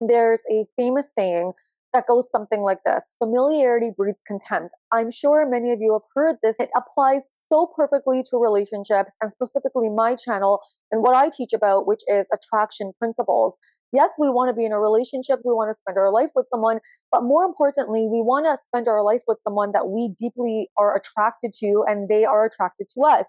There's a famous saying that goes something like this: familiarity breeds contempt. I'm sure many of you have heard this. It applies so perfectly to relationships, and specifically my channel and what I teach about, which is attraction principles. Yes, we want to be in a relationship, we want to spend our life with someone, but more importantly, we want to spend our life with someone that we deeply are attracted to and they are attracted to us.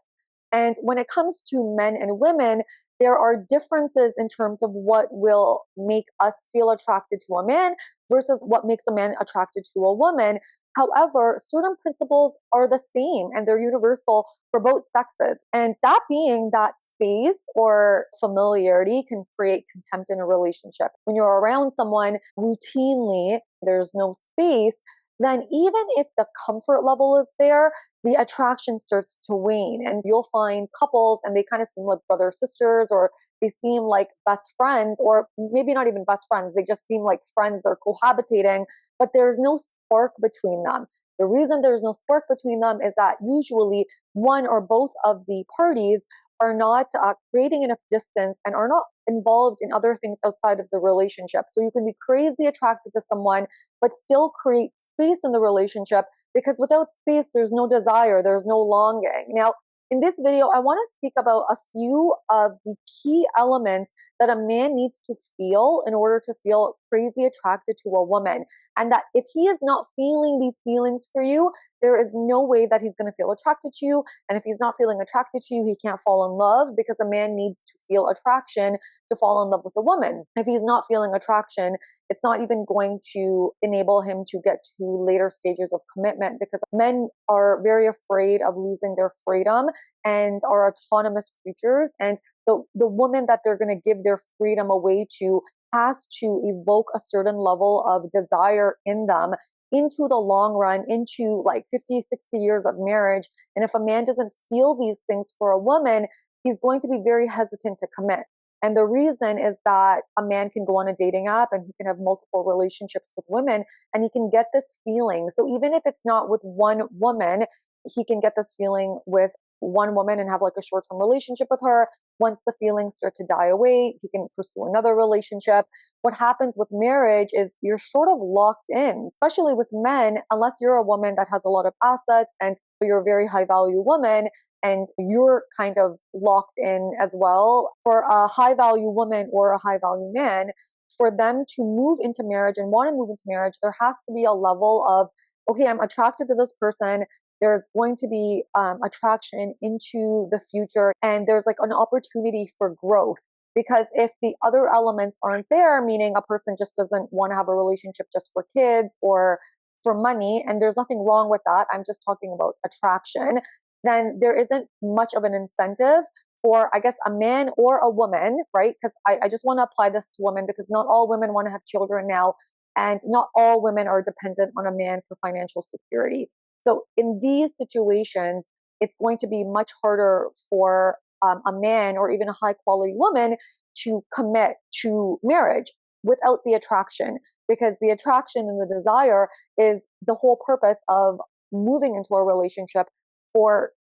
And when it comes to men and women, there are differences in terms of what will make us feel attracted to a man versus what makes a man attracted to a woman. However, certain principles are the same and they're universal for both sexes. And that being that space or familiarity can create contempt in a relationship. When you're around someone routinely, there's no space, then even if the comfort level is there, the attraction starts to wane. And you'll find couples and they kind of seem like brother sisters, or they seem like best friends, or maybe not even best friends. They just seem like friends. They're cohabitating, but there's no spark between them. The reason there's no spark between them is that usually one or both of the parties are not creating enough distance and are not involved in other things outside of the relationship. So you can be crazy attracted to someone, but still create space in the relationship, because without space, there's no desire, there's no longing. Now, in this video, I want to speak about a few of the key elements that a man needs to feel in order to feel crazy attracted to a woman. And that if he is not feeling these feelings for you, there is no way that he's going to feel attracted to you. And if he's not feeling attracted to you, he can't fall in love, because a man needs to feel attraction to fall in love with a woman. If he's not feeling attraction, it's not even going to enable him to get to later stages of commitment, because men are very afraid of losing their freedom and are autonomous creatures. And the woman that they're going to give their freedom away to has to evoke a certain level of desire in them into the long run, into like 50, 60 years of marriage. And if a man doesn't feel these things for a woman, he's going to be very hesitant to commit. And the reason is that a man can go on a dating app and he can have multiple relationships with women and he can get this feeling. So even if it's not with one woman, he can get this feeling with one woman and have like a short-term relationship with her. Once the feelings start to die away, he can pursue another relationship. What happens with marriage is you're sort of locked in, especially with men, unless you're a woman that has a lot of assets and you're a very high value woman and you're kind of locked in as well. For a high value woman or a high value man, for them to move into marriage and want to move into marriage, there has to be a level of, okay, I'm attracted to this person. There's going to be attraction into the future, and there's like an opportunity for growth. Because if the other elements aren't there, meaning a person just doesn't want to have a relationship just for kids or for money, and there's nothing wrong with that, I'm just talking about attraction, then there isn't much of an incentive for, I guess, a man or a woman, right? Because I just want to apply this to women, because not all women want to have children now, and not all women are dependent on a man for financial security. So in these situations, it's going to be much harder for a man or even a high quality woman to commit to marriage without the attraction, because the attraction and the desire is the whole purpose of moving into a relationship for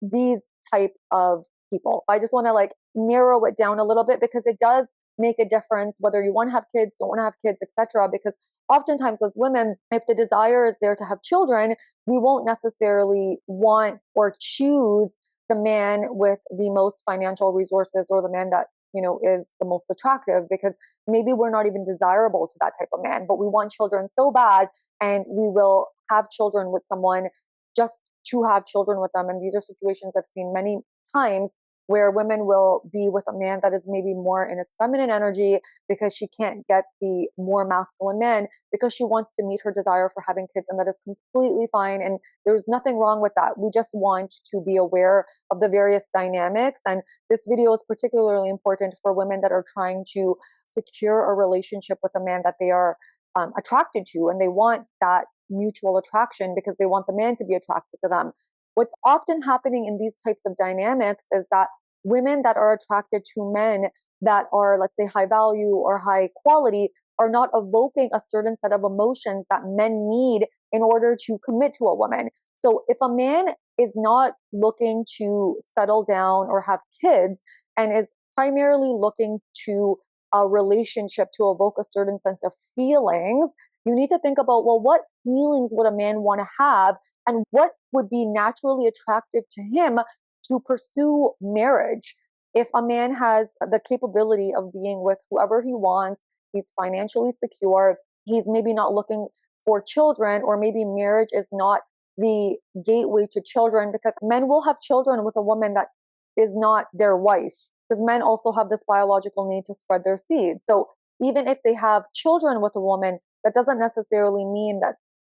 these type of people. I just want to like narrow it down a little bit, because it does make a difference whether you want to have kids, don't want to have kids, etc. Because oftentimes as women, if the desire is there to have children, we won't necessarily want or choose the man with the most financial resources or the man that, you know, is the most attractive, because maybe we're not even desirable to that type of man, but we want children so bad, and we will have children with someone just to have children with them. And these are situations I've seen many times, where women will be with a man that is maybe more in his feminine energy because she can't get the more masculine man, because she wants to meet her desire for having kids, and that is completely fine. And there's nothing wrong with that. We just want to be aware of the various dynamics. And this video is particularly important for women that are trying to secure a relationship with a man that they are attracted to, and they want that mutual attraction because they want the man to be attracted to them. What's often happening in these types of dynamics is that women that are attracted to men that are, let's say, high value or high quality are not evoking a certain set of emotions that men need in order to commit to a woman. So if a man is not looking to settle down or have kids and is primarily looking to a relationship to evoke a certain sense of feelings, you need to think about, well, what feelings would a man want to have, and what would be naturally attractive to him to pursue marriage. If a man has the capability of being with whoever he wants, he's financially secure, he's maybe not looking for children, or maybe marriage is not the gateway to children, because men will have children with a woman that is not their wife, because men also have this biological need to spread their seed. So even if they have children with a woman, that doesn't necessarily mean that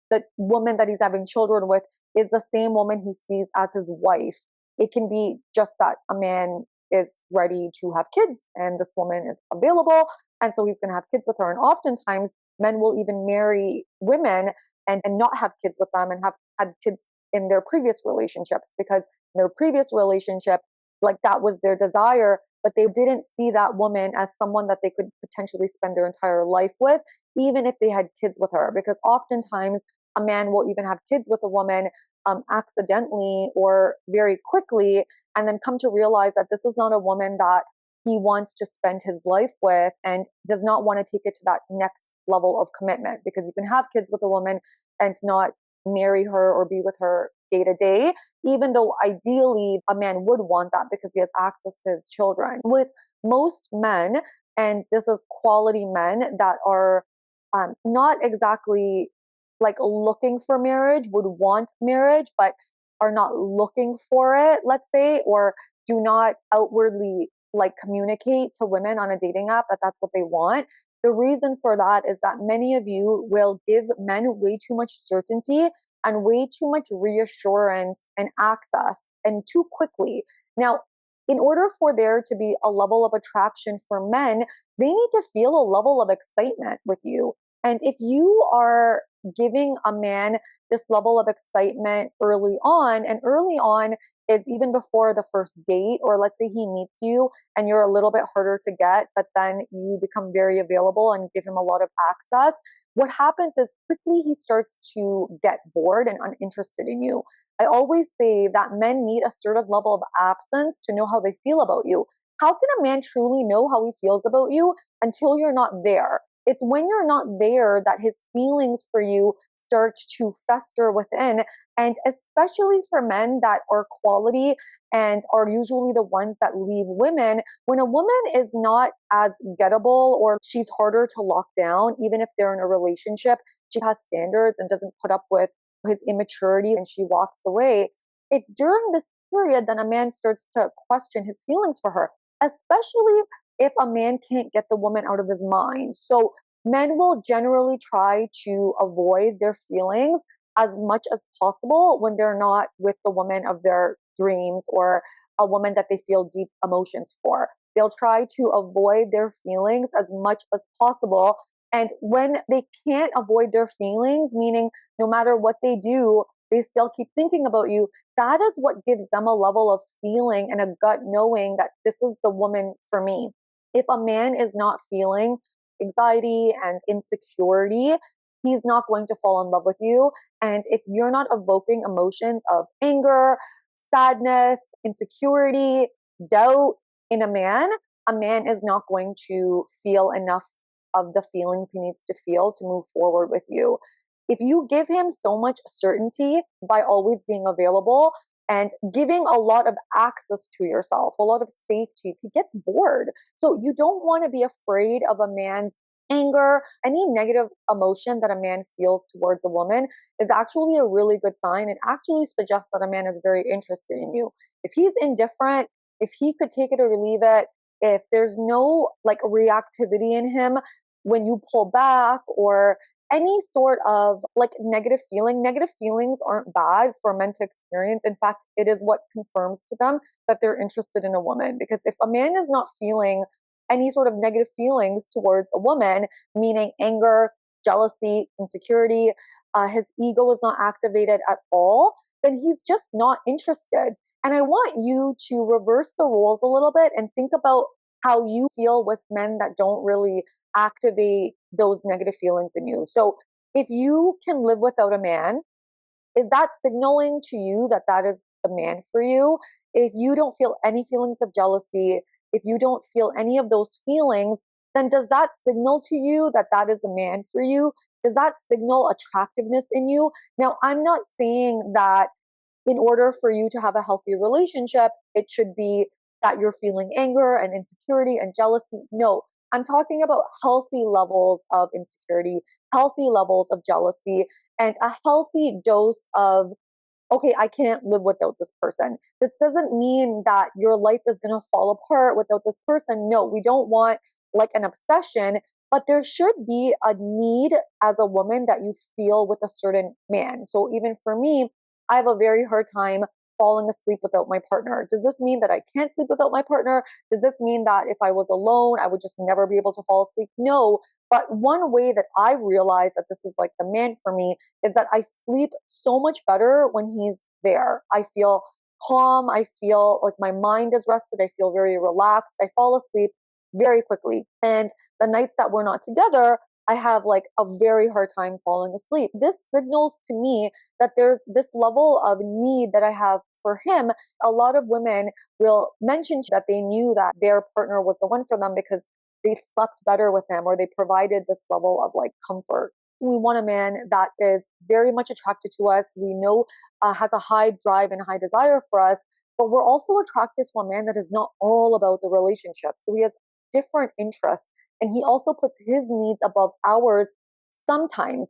the woman that he's having children with is the same woman he sees as his wife. It can be just that a man is ready to have kids and this woman is available, and so he's going to have kids with her. And oftentimes men will even marry women and not have kids with them, and have had kids in their previous relationships, because in their previous relationship, like, that was their desire, but they didn't see that woman as someone that they could potentially spend their entire life with, even if they had kids with her. Because oftentimes a man will even have kids with a woman accidentally or very quickly, and then come to realize that this is not a woman that he wants to spend his life with, and does not want to take it to that next level of commitment. Because you can have kids with a woman and not marry her or be with her day to day, even though ideally a man would want that because he has access to his children. With most men, and this is quality men that are not exactly like looking for marriage, would want marriage, but are not looking for it, let's say, or do not outwardly like communicate to women on a dating app that that's what they want. The reason for that is that many of you will give men way too much certainty and way too much reassurance and access, and too quickly. Now, in order for there to be a level of attraction for men, they need to feel a level of excitement with you. And if you are giving a man this level of excitement early on, and early on is even before the first date, or let's say he meets you and you're a little bit harder to get, but then you become very available and give him a lot of access, what happens is quickly he starts to get bored and uninterested in you. I always say that men need a certain level of absence to know how they feel about you. How can a man truly know how he feels about you until you're not there? It's when you're not there that his feelings for you start to fester within. And especially for men that are quality and are usually the ones that leave women, when a woman is not as gettable, or she's harder to lock down, even if they're in a relationship, she has standards and doesn't put up with his immaturity and she walks away. It's during this period that a man starts to question his feelings for her, especially if a man can't get the woman out of his mind. So men will generally try to avoid their feelings as much as possible when they're not with the woman of their dreams, or a woman that they feel deep emotions for. They'll try to avoid their feelings as much as possible. And when they can't avoid their feelings, meaning no matter what they do, they still keep thinking about you, that is what gives them a level of feeling and a gut knowing that this is the woman for me. If a man is not feeling anxiety and insecurity, he's not going to fall in love with you. And if you're not evoking emotions of anger, sadness, insecurity, doubt in a man is not going to feel enough of the feelings he needs to feel to move forward with you. If you give him so much certainty by always being available and giving a lot of access to yourself, a lot of safety, he gets bored. So you don't want to be afraid of a man's anger. Any negative emotion that a man feels towards a woman is actually a really good sign. It actually suggests that a man is very interested in you. If he's indifferent, if he could take it or leave it, if there's no like reactivity in him when you pull back, or any sort of like negative feelings aren't bad for men to experience. In fact, it is what confirms to them that they're interested in a woman. Because if a man is not feeling any sort of negative feelings towards a woman, meaning anger, jealousy, insecurity, his ego is not activated at all, then he's just not interested. And I want you to reverse the roles a little bit and think about how you feel with men that don't really activate those negative feelings in you. So if you can live without a man, is that signaling to you that that is the man for you? If you don't feel any feelings of jealousy, if you don't feel any of those feelings, then does that signal to you that that is the man for you? Does that signal attractiveness in you? Now, I'm not saying that in order for you to have a healthy relationship, it should be that you're feeling anger and insecurity and jealousy. No, I'm talking about healthy levels of insecurity, healthy levels of jealousy, and a healthy dose of, okay, I can't live without this person. This doesn't mean that your life is going to fall apart without this person. No, we don't want like an obsession, but there should be a need as a woman that you feel with a certain man. So even for me, I have a very hard time falling asleep without my partner. Does this mean that I can't sleep without my partner? Does this mean that if I was alone, I would just never be able to fall asleep? No. But one way that I realize that this is like the man for me is that I sleep so much better when he's there. I feel calm. I feel like my mind is rested. I feel very relaxed. I fall asleep very quickly. And the nights that we're not together, I have like a very hard time falling asleep. This signals to me that there's this level of need that I have for him. A lot of women will mention that they knew that their partner was the one for them because they slept better with him or they provided this level of like comfort. We want a man that is very much attracted to us. We know has a high drive and a high desire for us, but we're also attracted to a man that is not all about the relationship. So he has different interests and he also puts his needs above ours sometimes.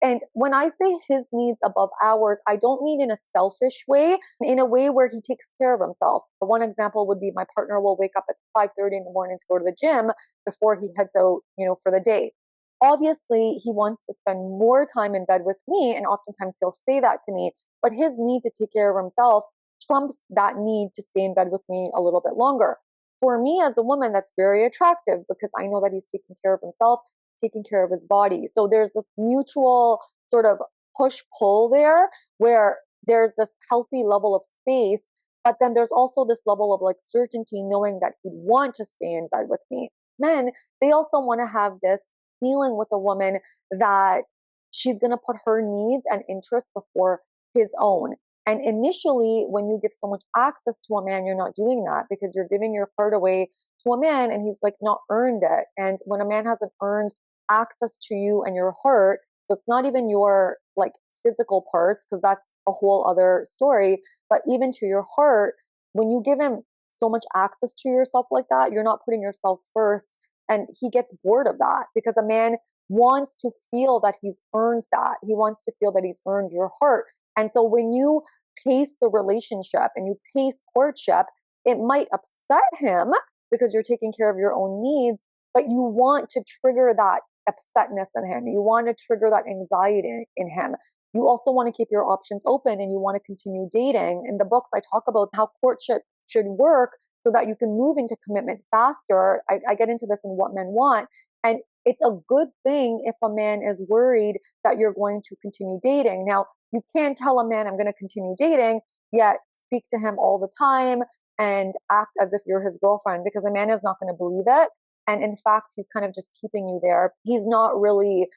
And when I say his needs above ours, I don't mean in a selfish way, in a way where he takes care of himself. One example would be my partner will wake up at 5:30 in the morning to go to the gym before he heads out, for the day. Obviously, he wants to spend more time in bed with me, and oftentimes he'll say that to me, but his need to take care of himself trumps that need to stay in bed with me a little bit longer. For me as a woman, that's very attractive because I know that he's taking care of himself, taking care of his body. So there's this mutual sort of push pull there where there's this healthy level of space, but then there's also this level of like certainty knowing that he'd want to stay in bed with me. Men, they also want to have this feeling with a woman that she's going to put her needs and interests before his own. And initially, when you give so much access to a man, you're not doing that because you're giving your heart away to a man and he's like not earned it. And when a man hasn't earned access to you and your heart, so it's not even your like physical parts, because that's a whole other story, but even to your heart, when you give him so much access to yourself like that, you're not putting yourself first. And he gets bored of that because a man wants to feel that he's earned that. He wants to feel that he's earned your heart. And so when you pace the relationship and you pace courtship, it might upset him because you're taking care of your own needs, but you want to trigger that upsetness in him. You want to trigger that anxiety in him. You also want to keep your options open and you want to continue dating. In the books, I talk about how courtship should work so that you can move into commitment faster. I get into this in What Men Want. And it's a good thing if a man is worried that you're going to continue dating. Now, you can't tell a man, I'm going to continue dating, yet speak to him all the time and act as if you're his girlfriend, because a man is not going to believe it. And in fact, he's kind of just keeping you there. He's not really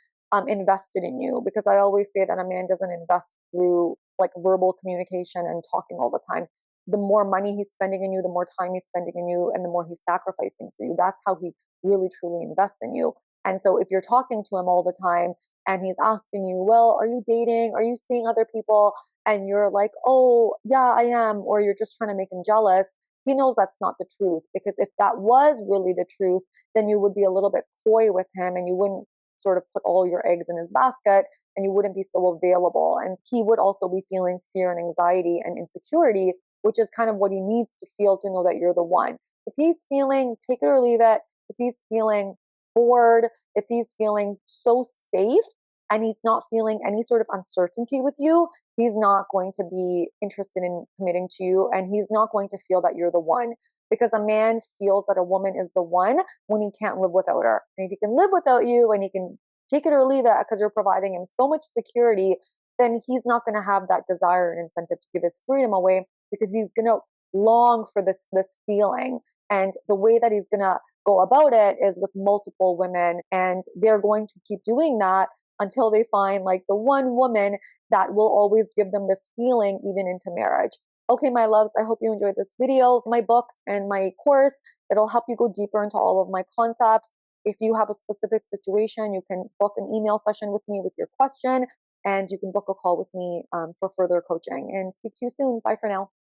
invested in you, because I always say that a man doesn't invest through like verbal communication and talking all the time. The more money he's spending in you, the more time he's spending in you, and the more he's sacrificing for you. That's how he really truly invests in you. And so if you're talking to him all the time and he's asking you, well, are you dating? Are you seeing other people? And you're like, oh, yeah, I am. Or you're just trying to make him jealous. He knows that's not the truth, because if that was really the truth, then you would be a little bit coy with him and you wouldn't sort of put all your eggs in his basket and you wouldn't be so available. And he would also be feeling fear and anxiety and insecurity, which is kind of what he needs to feel to know that you're the one. If he's feeling take it or leave it, if he's feeling bored, if he's feeling so safe and he's not feeling any sort of uncertainty with you, he's not going to be interested in committing to you, and he's not going to feel that you're the one, because a man feels that a woman is the one when he can't live without her. And if he can live without you and he can take it or leave it because you're providing him so much security, then he's not going to have that desire and incentive to give his freedom away, because he's going to long for this feeling. And the way that he's going to go about it is with multiple women, and they're going to keep doing that until they find like the one woman that will always give them this feeling even into marriage. Okay, my loves, I hope you enjoyed this video. My books and my course, it'll help you go deeper into all of my concepts. If you have a specific situation, you can book an email session with me with your question, and you can book a call with me for further coaching. And speak to you soon. Bye for now.